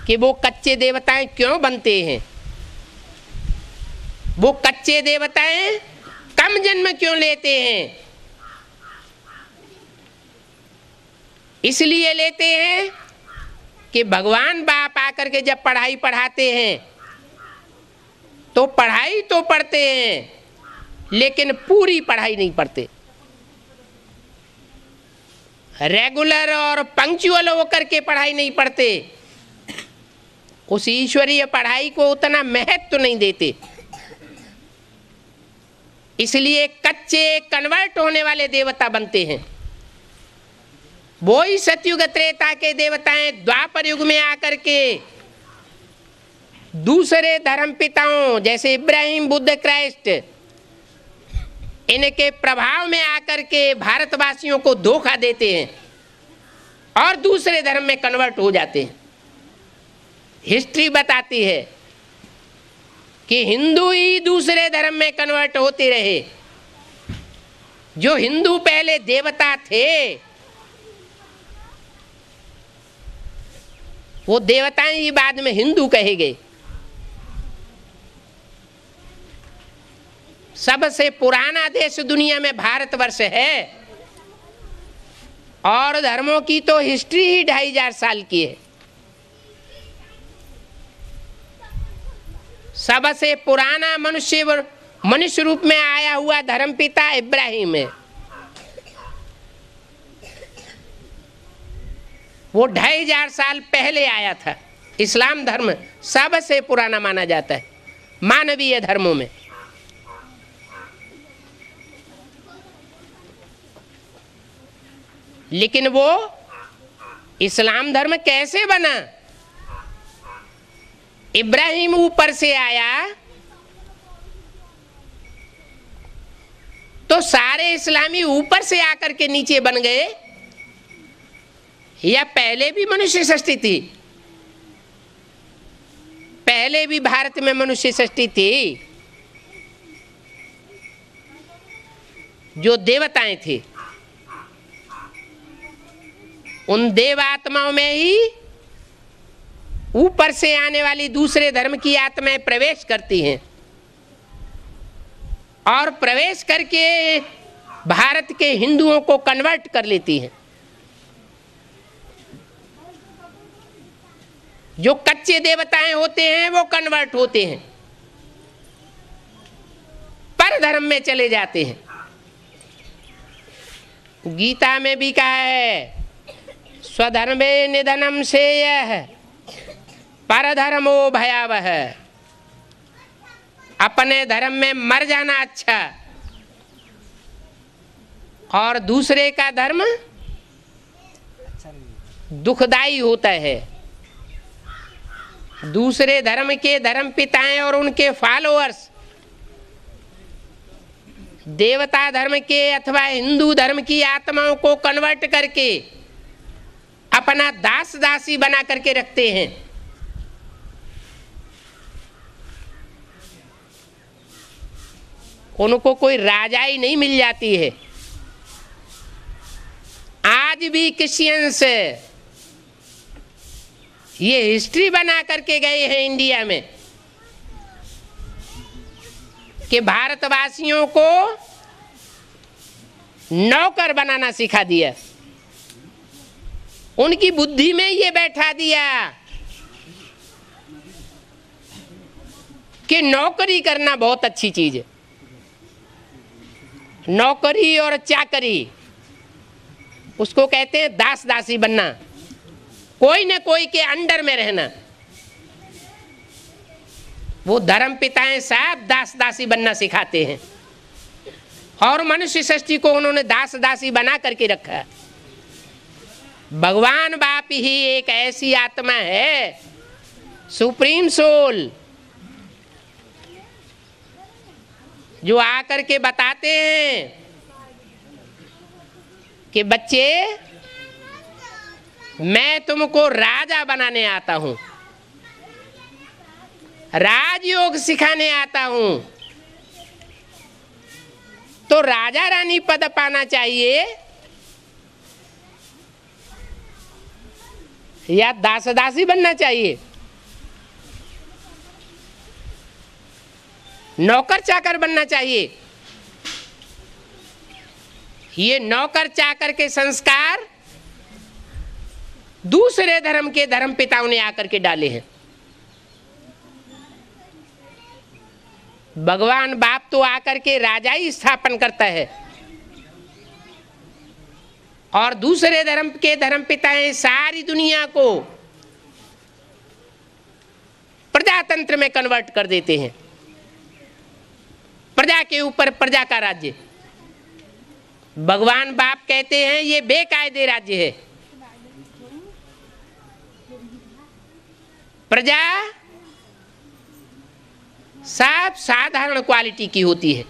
कि वो कच्चे देवताएं क्यों बनते हैं। वो कच्चे देवताएं कम जन्म क्यों लेते हैं? इसलिए लेते हैं कि भगवान बाप आकर के जब पढ़ाई पढ़ाते हैं तो पढ़ाई तो पढ़ते हैं लेकिन पूरी पढ़ाई नहीं पढ़ते। रेगुलर और पंक्चुअल होकर के पढ़ाई नहीं पढ़ते, उस ईश्वरीय पढ़ाई को उतना महत्व नहीं देते। इसलिए कच्चे कन्वर्ट होने वाले देवता बनते हैं। वो ही सतयुग त्रेता के देवताएं द्वापर युग में आकर के दूसरे धर्म पिताओं जैसे इब्राहिम, बुद्ध, क्राइस्ट, इनके प्रभाव में आकर के भारतवासियों को धोखा देते हैं और दूसरे धर्म में कन्वर्ट हो जाते हैं। हिस्ट्री बताती है कि हिंदू ही दूसरे धर्म में कन्वर्ट होते रहे। जो हिंदू पहले देवता थे वो देवताएं ही बाद में हिंदू कहे गए। सबसे पुराना देश दुनिया में भारतवर्ष है और धर्मों की तो हिस्ट्री ही 2500 साल की है। सबसे पुराना मनुष्य रूप में आया हुआ धर्म पिता इब्राहिम है। वो 2500 साल पहले आया था। इस्लाम धर्म सबसे पुराना माना जाता है मानवीय धर्मों में। लेकिन वो इस्लाम धर्म कैसे बना? इब्राहिम ऊपर से आया तो सारे इस्लामी ऊपर से आकर के नीचे बन गए, या पहले भी मनुष्य सृष्टि थी? पहले भी भारत में मनुष्य सृष्टि थी। जो देवताएं थे उन देव आत्माओं में ही ऊपर से आने वाली दूसरे धर्म की आत्माएं प्रवेश करती हैं और प्रवेश करके भारत के हिंदुओं को कन्वर्ट कर लेती हैं। जो कच्चे देवताएं होते हैं वो कन्वर्ट होते हैं, पर धर्म में चले जाते हैं। गीता में भी कहा है, स्वधर्मे निधनम श्रेयः परधर्मो भयावह। अपने धर्म में मर जाना अच्छा और दूसरे का धर्म दुखदाई होता है। दूसरे धर्म के धर्म पिताएं और उनके फॉलोअर्स देवता धर्म के अथवा हिंदू धर्म की आत्माओं को कन्वर्ट करके अपना दास दासी बना करके रखते हैं। उनको कोई राजाई नहीं मिल जाती है। आज भी क्रिश्चियंस ये हिस्ट्री बना करके गए हैं इंडिया में कि भारतवासियों को नौकर बनाना सिखा दिया। उनकी बुद्धि में ये बैठा दिया कि नौकरी करना बहुत अच्छी चीज है। नौकरी और चाकरी उसको कहते हैं दास दासी बनना, कोई न कोई के अंडर में रहना। वो धर्म पिताएं साहब दास दासी बनना सिखाते हैं और मनुष्य सृष्टि को उन्होंने दास दासी बना करके रखा है। भगवान बाप ही एक ऐसी आत्मा है, सुप्रीम सोल, जो आकर के बताते हैं कि बच्चे मैं तुमको राजा बनाने आता हूं, राजयोग सिखाने आता हूं। तो राजा रानी पद पाना चाहिए या दास दासी बनना चाहिए? नौकर चाकर बनना चाहिए। ये नौकर चाकर के संस्कार दूसरे धर्म के धर्म पिताओं ने आकर के डाले हैं। भगवान बाप तो आकर के राजाई स्थापन करता है और दूसरे धर्म के धर्म पिताएं सारी दुनिया को प्रजातंत्र में कन्वर्ट कर देते हैं। प्रजा के ऊपर प्रजा का राज्य। भगवान बाप कहते हैं ये बेकायदे राज्य है। प्रजा सब साधारण क्वालिटी की होती है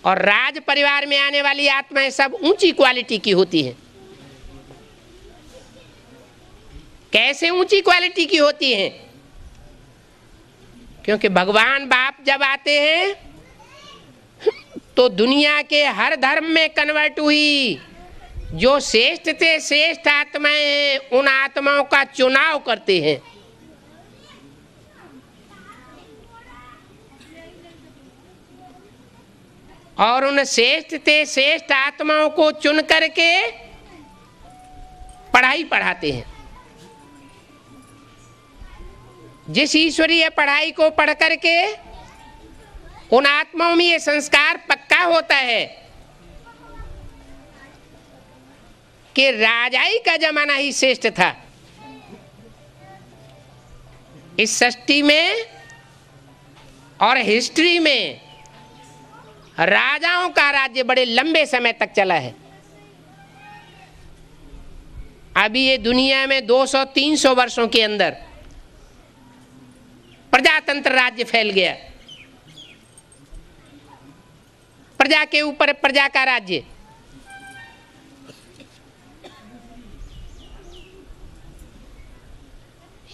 और राज परिवार में आने वाली आत्माएं सब ऊंची क्वालिटी की होती हैं। कैसे ऊंची क्वालिटी की होती हैं? क्योंकि भगवान बाप जब आते हैं तो दुनिया के हर धर्म में कन्वर्ट हुई जो श्रेष्ठ से श्रेष्ठ आत्माएं हैं, उन आत्माओं का चुनाव करते हैं। और उन श्रेष्ठ से श्रेष्ठ आत्माओं को चुन करके पढ़ाई पढ़ाते हैं। जिस ईश्वरीय पढ़ाई को पढ़ करके उन आत्माओं में ये संस्कार पक्का होता है कि राजाई का जमाना ही श्रेष्ठ था। इस सृष्टि में और हिस्ट्री में राजाओं का राज्य बड़े लंबे समय तक चला है। अभी ये दुनिया में 200-300 वर्षों के अंदर प्रजातंत्र राज्य फैल गया। प्रजा के ऊपर प्रजा का राज्य।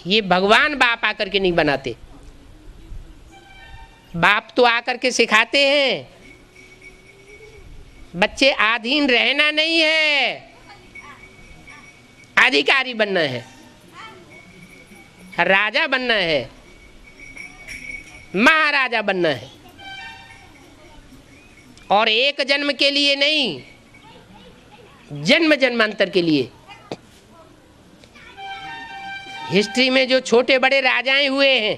ये भगवान बाप आकर के नहीं बनाते। बाप तो आकर के सिखाते हैं बच्चे आधीन रहना नहीं है, अधिकारी बनना है, राजा बनना है, महाराजा बनना है। और एक जन्म के लिए नहीं, जन्म जन्मांतर के लिए। हिस्ट्री में जो छोटे बड़े राजाएं हुए हैं,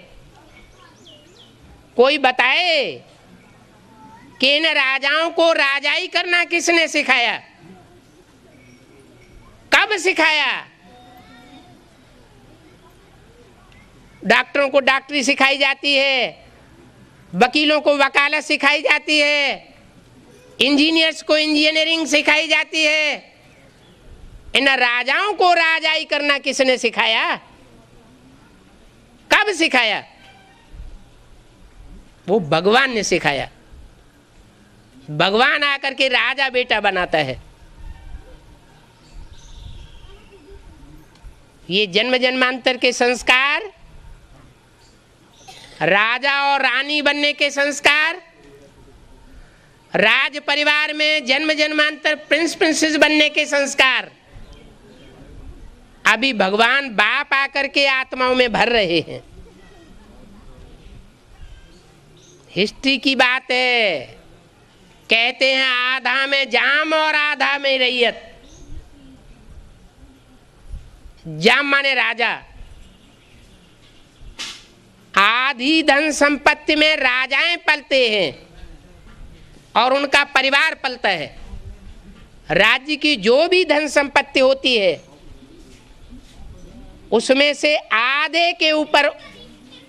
कोई बताए कि इन राजाओं को राजाई करना किसने सिखाया, कब सिखाया? डॉक्टरों को डॉक्टरी सिखाई जाती है, वकीलों को वकालत सिखाई जाती है, इंजीनियर्स को इंजीनियरिंग सिखाई जाती है। इन राजाओं को राजाई करना किसने सिखाया, कब सिखाया? वो भगवान ने सिखाया। भगवान आकर के राजा बेटा बनाता है। ये जन्म जन्मांतर के संस्कार, राजा और रानी बनने के संस्कार, राज परिवार में जन्म जन्मांतर प्रिंस प्रिंसेस बनने के संस्कार अभी भगवान बाप आकर के आत्माओं में भर रहे हैं। हिस्ट्री की बात है। कहते हैं आधा में जाम और आधा में रैयत। जाम माने राजा। आधी धन संपत्ति में राजाएं पलते हैं और उनका परिवार पलता है। राज्य की जो भी धन संपत्ति होती है उसमें से आधे के ऊपर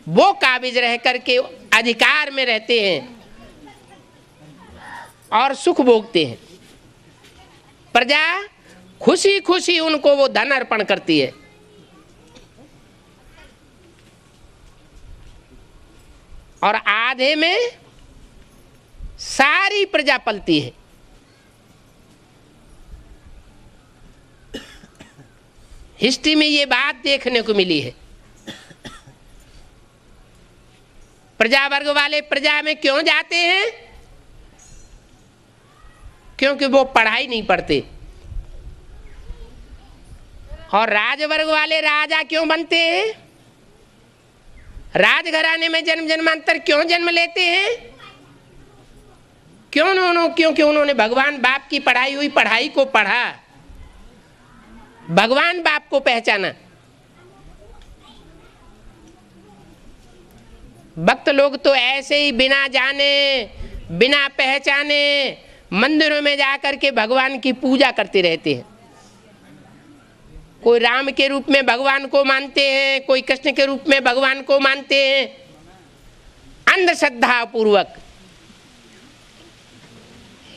वो काबिज रह करके अधिकार में रहते हैं और सुख भोगते हैं। प्रजा खुशी खुशी उनको वो धन अर्पण करती है। और आधे में सारी प्रजा पलती है। हिस्ट्री में ये बात देखने को मिली है। प्रजा वर्ग वाले प्रजा में क्यों जाते हैं? क्योंकि वो पढ़ाई नहीं पढ़ते। और राजवर्ग वाले राजा क्यों बनते हैं? राजघराने में जन्म जन्मांतर क्यों जन्म लेते हैं? क्योंकि उन्होंने भगवान बाप की पढ़ाई हुई पढ़ाई को पढ़ा, भगवान बाप को पहचाना। भक्त लोग तो ऐसे ही बिना जाने बिना पहचाने मंदिरों में जाकर के भगवान की पूजा करते रहते हैं। कोई राम के रूप में भगवान को मानते हैं, कोई कृष्ण के रूप में भगवान को मानते हैं, अंधश्रद्धा पूर्वक,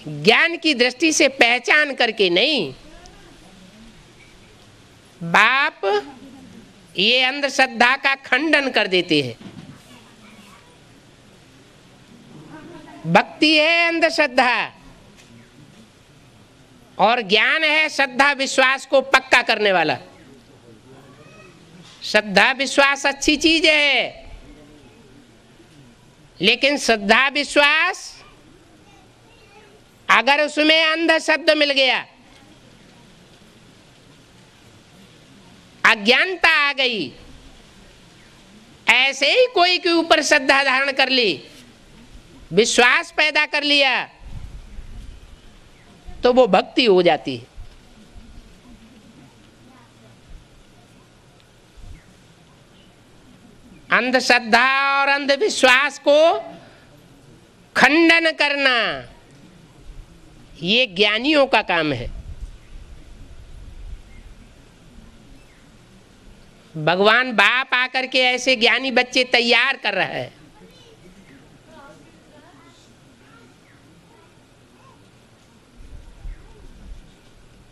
ज्ञान की दृष्टि से पहचान करके नहीं। बाप ये अंधश्रद्धा का खंडन कर देते हैं। भक्ति है अंधश्रद्धा और ज्ञान है श्रद्धा विश्वास को पक्का करने वाला। श्रद्धा विश्वास अच्छी चीज है, लेकिन श्रद्धा विश्वास अगर उसमें अंध शब्द मिल गया, अज्ञानता आ गई, ऐसे ही कोई के ऊपर श्रद्धा धारण कर ली, विश्वास पैदा कर लिया, तो वो भक्ति हो जाती है। अंधश्रद्धा और अंधविश्वास को खंडन करना ये ज्ञानियों का काम है। भगवान बाप आकर के ऐसे ज्ञानी बच्चे तैयार कर रहा है।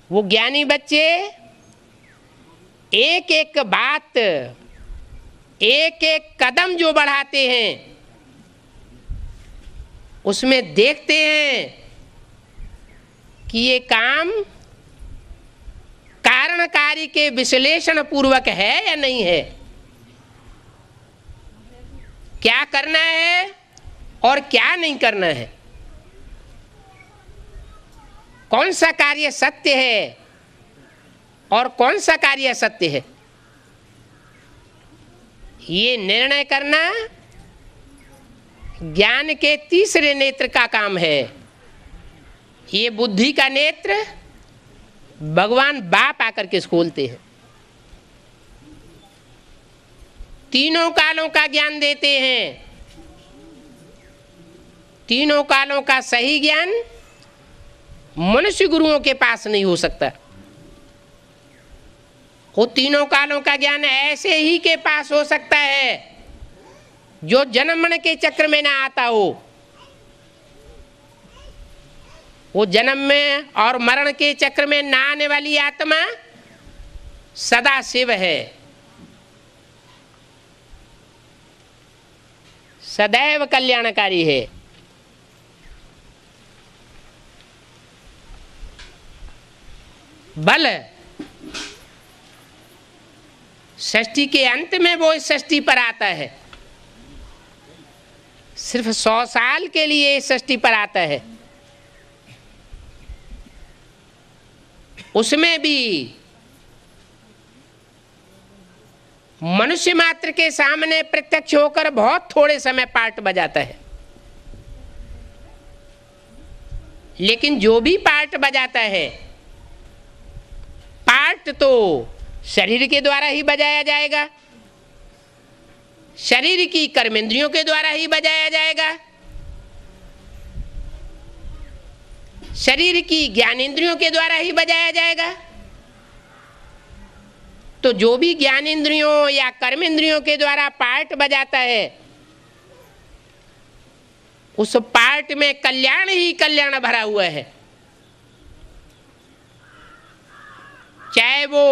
वो ज्ञानी बच्चे एक एक बात, एक एक कदम जो बढ़ाते हैं उसमें देखते हैं कि ये काम कारणकारी के विश्लेषण पूर्वक है या नहीं है, क्या करना है और क्या नहीं करना है, कौन सा कार्य सत्य है और कौन सा कार्य असत्य है, ये निर्णय करना ज्ञान के तीसरे नेत्र का काम है। ये बुद्धि का नेत्र भगवान बाप आकर के खोलते हैं। तीनों कालों का ज्ञान देते हैं। तीनों कालों का सही ज्ञान मनुष्य गुरुओं के पास नहीं हो सकता। वो तीनों कालों का ज्ञान ऐसे ही के पास हो सकता है जो जन्म मरण के चक्र में ना आता हो। वो जन्म में और मरण के चक्र में ना आने वाली आत्मा सदा शिव है, सदैव कल्याणकारी है। बल षष्ठी के अंत में वो इस षष्ठी पर आता है, सिर्फ 100 साल के लिए इस षष्ठी पर आता है। उसमें भी मनुष्य मात्र के सामने प्रत्यक्ष होकर बहुत थोड़े समय पार्ट बजाता है, लेकिन जो भी पार्ट बजाता है, पार्ट तो शरीर के द्वारा ही बजाया जाएगा, शरीर की कर्मेंद्रियों के द्वारा ही बजाया जाएगा, शरीर की ज्ञानेंद्रियों के द्वारा ही बजाया जाएगा। तो जो भी ज्ञानेंद्रियों या कर्मेंद्रियों के द्वारा पार्ट बजाता है, उस पार्ट में कल्याण ही कल्याण भरा हुआ है। चाहे वो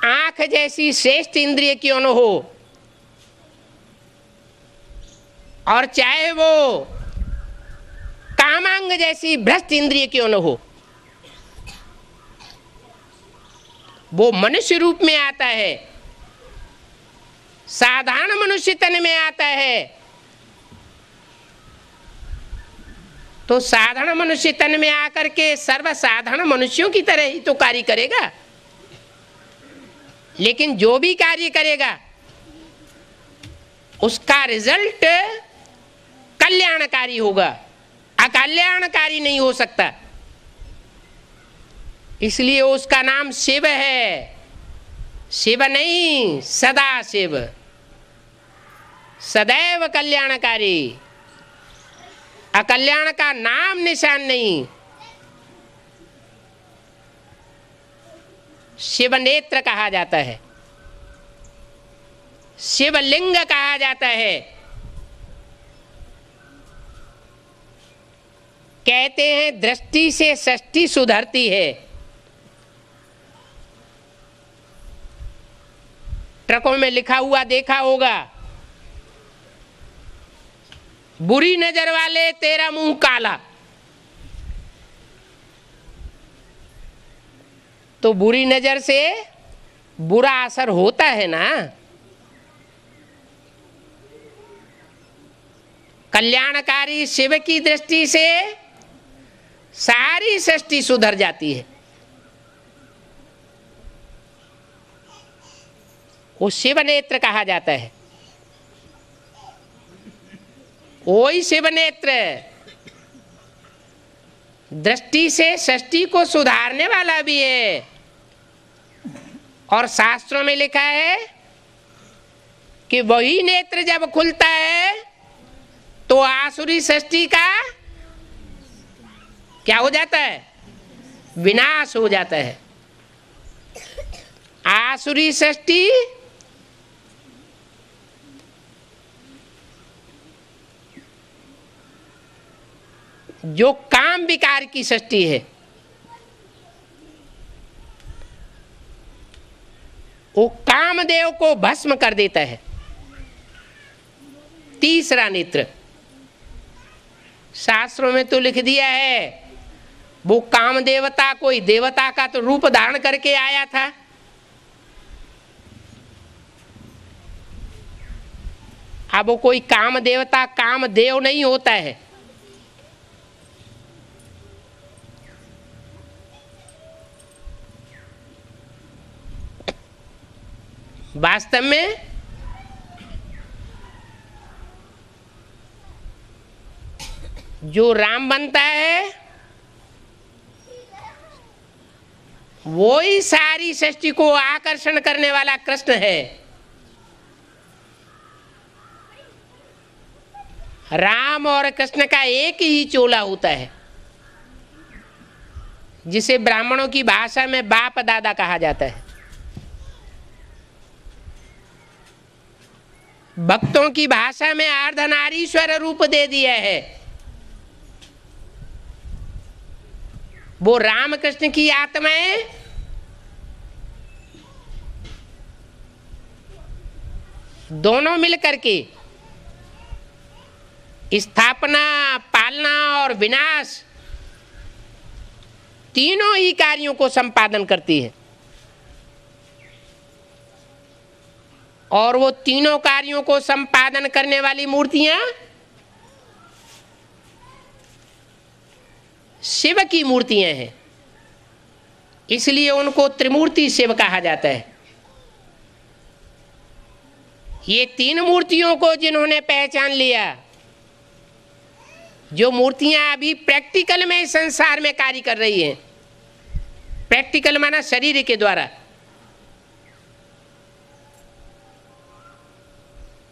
आंख जैसी श्रेष्ठ इंद्रिय क्यों न हो, और चाहे वो कामांग जैसी भ्रष्ट इंद्रिय क्यों न हो, वो मनुष्य रूप में आता है, साधारण मनुष्य तन में आता है। तो साधारण मनुष्य तन में आकर के सर्वसाधारण मनुष्यों की तरह ही तो कार्य करेगा, लेकिन जो भी कार्य करेगा उसका रिजल्ट कल्याणकारी होगा, अकल्याणकारी नहीं हो सकता। इसलिए उसका नाम शिव है, शिव नहीं सदा शिव, सदैव कल्याणकारी। अकल्याण का नाम निशान नहीं। शिव नेत्र कहा जाता है, शिवलिंग कहा जाता है। कहते हैं दृष्टि से सृष्टि सुधरती है। ट्रकों में लिखा हुआ देखा होगा, बुरी नजर वाले तेरा मुंह काला। तो बुरी नजर से बुरा असर होता है ना। कल्याणकारी शिव की दृष्टि से सारी सृष्टि सुधर जाती है। वो शिव नेत्र कहा जाता है। वही शिव नेत्र दृष्टि से सृष्टि को सुधारने वाला भी है। और शास्त्रों में लिखा है कि वही नेत्र जब खुलता है तो आसुरी सृष्टि का क्या हो जाता है? विनाश हो जाता है। आसुरी सृष्टि जो काम विकार की सृष्टि है, वो कामदेव को भस्म कर देता है। तीसरा नेत्र शास्त्रों में तो लिख दिया है, वो काम देवता कोई देवता का तो रूप धारण करके आया था। अब वो कोई काम देवता कामदेव नहीं होता है। वास्तव में जो राम बनता है वो ही सारी सृष्टि को आकर्षण करने वाला कृष्ण है। राम और कृष्ण का एक ही चोला होता है, जिसे ब्राह्मणों की भाषा में बाप दादा कहा जाता है। भक्तों की भाषा में अर्धनारीश्वर रूप दे दिया है। वो राम कृष्ण की आत्माएं दोनों मिलकर के स्थापना, पालना और विनाश तीनों ही कार्यों को संपादन करती है। और वो तीनों कार्यों को संपादन करने वाली मूर्तियां शिव की मूर्तियां हैं, इसलिए उनको त्रिमूर्ति शिव कहा जाता है। ये तीन मूर्तियों को जिन्होंने पहचान लिया, जो मूर्तियां अभी प्रैक्टिकल में संसार में कार्य कर रही हैं, प्रैक्टिकल माना शरीर के द्वारा,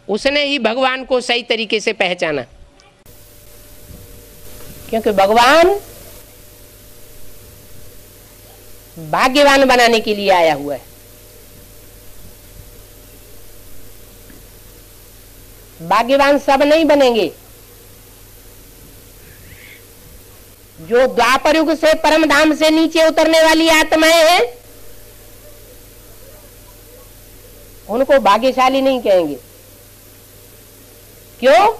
उसने ही भगवान को सही तरीके से पहचाना। क्योंकि भगवान भाग्यवान बनाने के लिए आया हुआ है। भाग्यवान सब नहीं बनेंगे। जो द्वापर युग से परम धाम से नीचे उतरने वाली आत्माएं हैं, उनको भाग्यशाली नहीं कहेंगे। क्यों?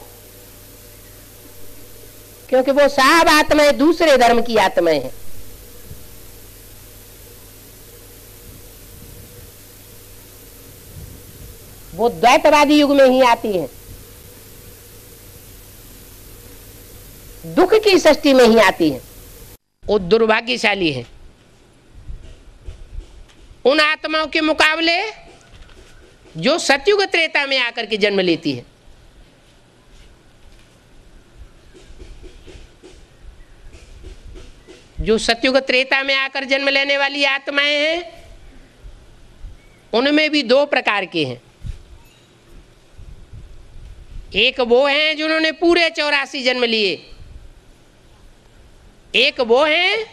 क्योंकि वो सब आत्माएं दूसरे धर्म की आत्माएं हैं। वो द्वैतवादी युग में ही आती हैं, दुख की सृष्टि में ही आती हैं। वो दुर्भाग्यशाली है। उन आत्माओं के मुकाबले जो सतयुग त्रेता में आकर के जन्म लेती है। जो सतयुग त्रेता में आकर जन्म लेने वाली आत्माएं हैं, उनमें भी दो प्रकार के हैं। एक वो हैं जिन्होंने पूरे 84 जन्म लिए, एक वो हैं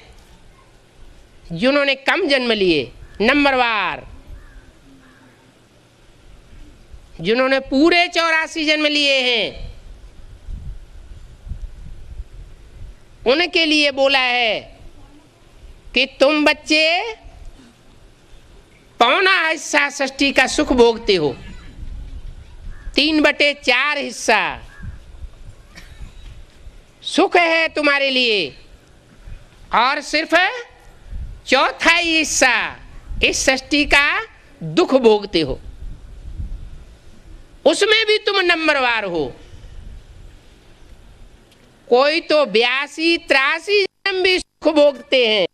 जिन्होंने कम जन्म लिए, नंबरवार। जिन्होंने पूरे 84 जन्म लिए हैं, उनके लिए बोला है कि तुम बच्चे पौना हिस्सा सृष्टि का सुख भोगते हो, 3/4 हिस्सा सुख है तुम्हारे लिए, और सिर्फ चौथाई हिस्सा इस सृष्टि का दुख भोगते हो। उसमें भी तुम नंबरवार हो। कोई तो 82-83 जन्म भी सुख भोगते हैं,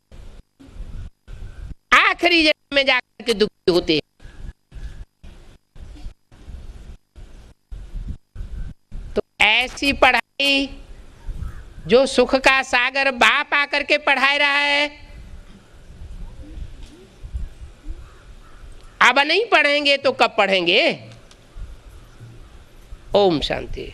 आखिरी जन्म में जाकर के दुखी होते हैं। तो ऐसी पढ़ाई जो सुख का सागर बाप आकर के पढ़ा रहा है, अब नहीं पढ़ेंगे तो कब पढ़ेंगे? ओम शांति।